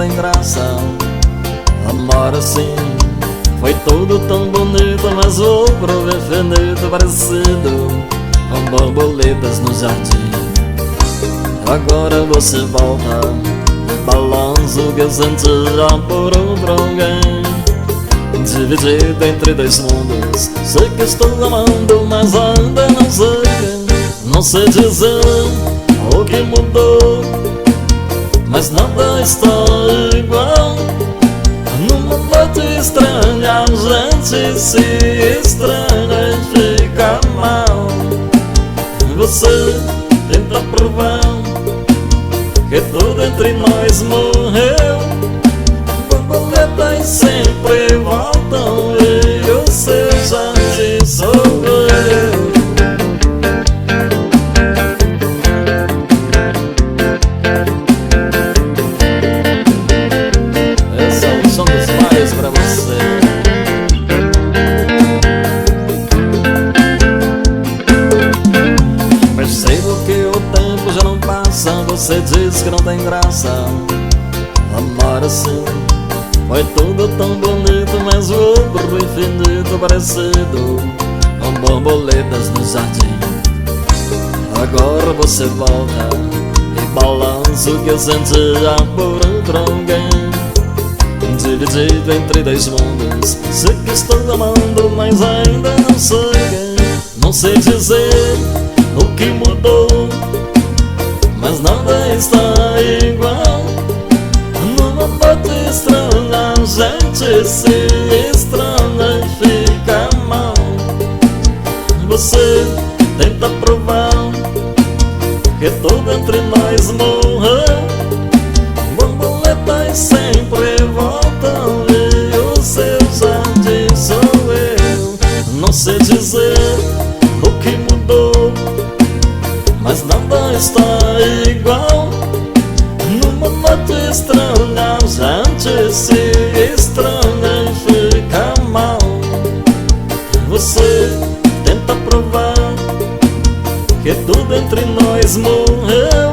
tem graça. Amor assim foi tudo tão bonito, mas o outro infinito parecido com borboletas no jardim. Agora você volta, balanço que eu sentia por outro alguém. Dividido entre dois mundos, sei que estou amando, mas ainda não sei. Não sei dizer o que mudou, mas nada está igual. Numa noite estranha a gente se estranha e fica mal. Você tenta provar que tudo entre nós morreu. Borboletas sempre voltam e o seu jardim sou eu. Esse é o som dos mares pra você. Percebo que o tempo já não passa. Você diz que não tem graça. Amor assim foi tudo tão bonito, mas o outro infinito parecido com borboletas no jardim. Agora você volta e balança o que eu sentia por outro alguém. Dividido entre dois mundos, sei que estou amando, mas ainda não sei. Não sei dizer o que mudou, mas nada está igual. Numa noite estranha a gente se estranha e fica mal. Você tenta provar que tudo entre nós morreu. Borboletas sempre voltam e o seu jardim sou eu. Não sei dizer o que mudou, mas nada está igual. Numa noite estranha a gente se estranha e fica mal. Você tenta provar que tudo entre nós morreu.